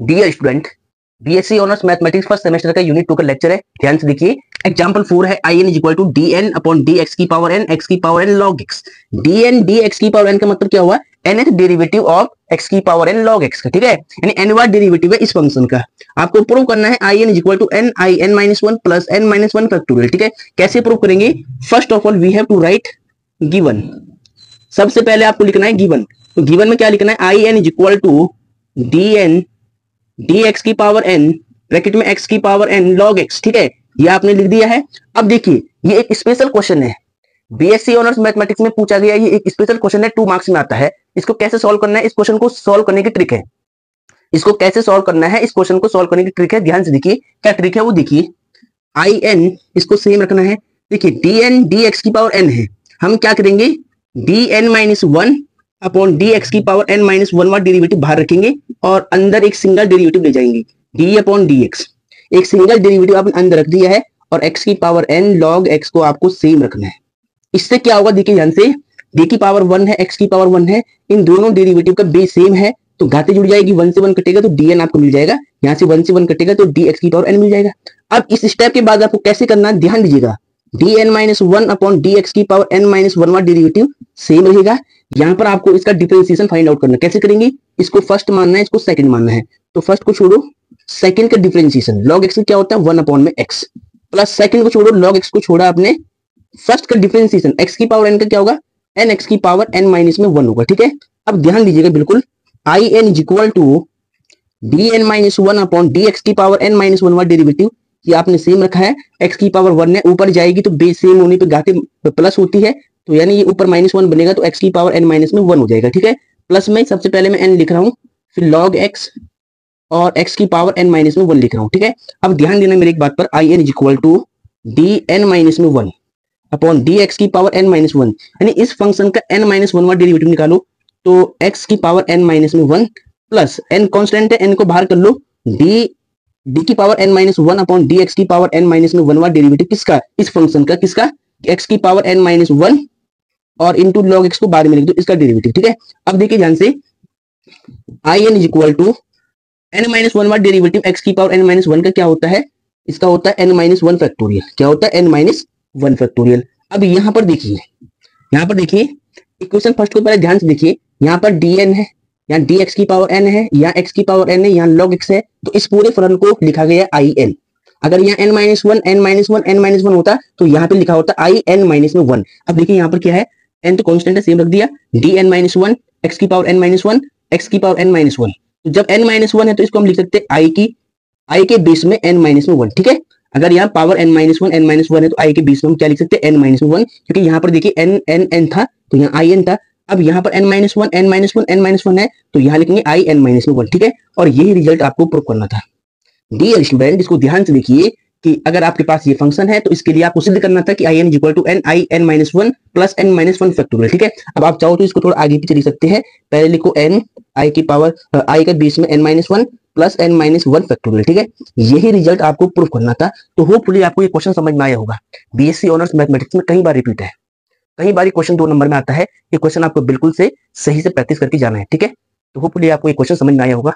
Dear student, BSc honours mathematics first semester का unit 2 का lecture है। ध्यान से देखिए। एग्जांपल 4 है I N is equal to D N upon D X की पावर एन एक्स की power N log X. D N D X की पावर एन का मतलब क्या हुआ? nth डेरिवेटिव ऑफ एक्स की पावर एन लॉग एक्स का, ठीक है, यानी nवां डेरिवेटिव है इस फंक्शन का। आपको प्रूव करना है I N is equal to N I N minus one plus N minus one factorial, ठीक है। कैसे प्रूव करेंगे? First of all we have to write given. सबसे पहले आपको लिखना है गिवन। तो गिवन में क्या लिखना है? I N is equal to D N D X की पावर एन ब्रैकेट में एक्स की पावर एन लॉग एक्स, ठीक है, ये आपने लिख दिया है। अब देखिए ये एक स्पेशल क्वेश्चन है, बीएससी ऑनर्स मैथमेटिक्स में पूछा गया, ये एक स्पेशल क्वेश्चन है, 2 मार्क्स में आता है। इसको कैसे सॉल्व करना है? इस क्वेश्चन को सॉल्व करने की ट्रिक है। इसको कैसे सॉल्व करना है? इस क्वेश्चन को सॉल्व करने की ट्रिक है। ध्यान से देखिए क्या ट्रिक है वो देखिए। आई एन इसको सेम रखना है। देखिए डी एन डी एक्स की पावर एन है, हम क्या करेंगे? D N minus one upon D X की पावर एन माइनस वन वाला डेरिवेटिव बाहर रखेंगे और अंदर एक सिंगल डेरिवेटिव ले जाएंगे, डी अपॉन डी एक्स। एक सिंगल डेरिवेटिव आपने अंदर रख दिया है और एक्स की पावर एन लॉग एक्स को आपको सेम रखना है। इससे क्या होगा? देखिए ध्यान से, डी की पावर 1 है, एक्स की पावर 1 है, इन दोनों डेरिवेटिव का बेस सेम है तो घाते जुड़ जाएगी, 1 से 1 कटेगा तो डी एन आपको मिल जाएगा, यहाँ से 1 से 1 कटेगा तो डी एक्स की पावर एन मिल जाएगा। अब इस स्टेप के बाद आपको कैसे करना है ध्यान दीजिएगा। D N minus one upon D X की पावर एन माइनस वन वाला डेरिवेटिव सेम रहेगा। यहाँ पर आपको इसका डिफरेंशिएशन फाइंड आउट करना है। कैसे करेंगे? इसको फर्स्ट मानना है, इसको सेकंड मानना है। तो फर्स्ट को छोड़ो, सेकंड का डिफरेंशिएशन लॉग एक्स क्या होता है? 1 अपॉन में एक्स, प्लस सेकंड को छोड़ो, लॉग एक्स को छोड़ा आपने, फर्स्ट का डिफरेंशिएशन एक्स की पावर एन का क्या होगा? एन एक्स की पावर एन माइनस में 1 होगा, ठीक है। अब ध्यान दीजिएगा बिल्कुल, I N is equal to D N minus one upon D X की पावर एन माइनस वन वाला डेरिवेटिव ये आपने सेम रखा है। एक्स की पावर 1 है, ऊपर जाएगी तो बेस सेम होने पे घाते प्लस होती है, तो यानी ये ऊपर -1 बनेगा तो एक्स की पावर एन माइनस में 1 हो जाएगा, ठीक है। प्लस में सबसे पहले मैं एन लिख रहा हूँ, फिर लॉग एक्स और एक्स की पावर एन माइनस में 1 लिख रहा हूँ, ठीक है। अब ध्यान देना मेरी एक बात पर, I N is equal to D N minus में 1 अपॉन डी एक्स की पावर एन माइनस 1, यानी इस फंक्शन का एन माइनस 1 वाला डेरिवेटिव निकालो तो एक्स की पावर एन माइनस में 1 प्लस एन कॉन्स्टेंट है, एन को बाहर कर लो, डी की power N minus 1 upon D X की पावर एन माइनस में 1 वाला डेरिवेटिव किसका? इस फंक्शन का, किसका? एक्स की पावर एन माइनस 1 और इंटू लॉग एक्स को बाद में लिख दो, इसका डेरिवेटिव, ठीक है। अब देखिए ध्यान से, I N is equal to N minus 1 वाला डेरिवेटिव एक्स की पावर एन माइनस 1 का क्या होता है? इसका होता है एन माइनस 1 फैक्टोरियल। क्या होता है? N minus 1 factorial. अब यहाँ पर देखिए, इक्वेशन फर्स्ट को पहले ध्यान से देखिए, यहाँ पर डी एन है, यहाँ डी एक्स की पावर एन है, यहाँ एक्स की पावर एन है, यहाँ लॉग एक्स है, तो इस पूरे फलन को लिखा गया आई एन। अगर यहाँ N minus one N minus one N minus one होता तो यहाँ पे लिखा होता आई एन माइनस में 1। अब देखिए यहाँ पर क्या है, एन तो कॉन्स्टेंट है, सेम रख दिया, D N minus one X की power N minus one X की पावर एन माइनस 1। तो जब एन माइनस 1 है तो इसको हम लिख सकते हैं आई के बेस में एन माइनस में 1, ठीक है। अगर यहाँ पावर एन माइनस वन है तो आई के बेस में हम क्या लिख सकते हैं? एन माइनस 1, क्योंकि यहाँ पर देखिए एन एन एन था तो यहाँ आई एन था। अब यहाँ पर N minus one N minus one है तो यहाँ लिखेंगे आई एन माइनस में 1, ठीक है। और यही रिजल्ट आपको प्रूव करना था। डियर स्टूडेंट, इसको ध्यान से देखिए कि अगर आपके पास ये फंक्शन है तो इसके लिए आपको सिद्ध करना था कि I N equal to N I N minus one plus N minus one factorial, ठीक है। अब आप चाहो तो इसको थोड़ा आगे पीछे लिख सकते हैं। पहले लिखो एन आई की पावर आई का बेस में N minus one plus N minus one factorial, ठीक है। यही रिजल्ट आपको प्रूव करना था। तो होपफुली आपको ये क्वेश्चन समझ में आया होगा। बीएससी ऑनर्स मैथमेटिक्स में कई बार रिपीट है, कई बार क्वेश्चन 2 नंबर में आता है। ये क्वेश्चन आपको बिल्कुल से सही से प्रैक्टिस करके जाना है, ठीक है। तो होपफुली आपको ये क्वेश्चन समझ में आया होगा।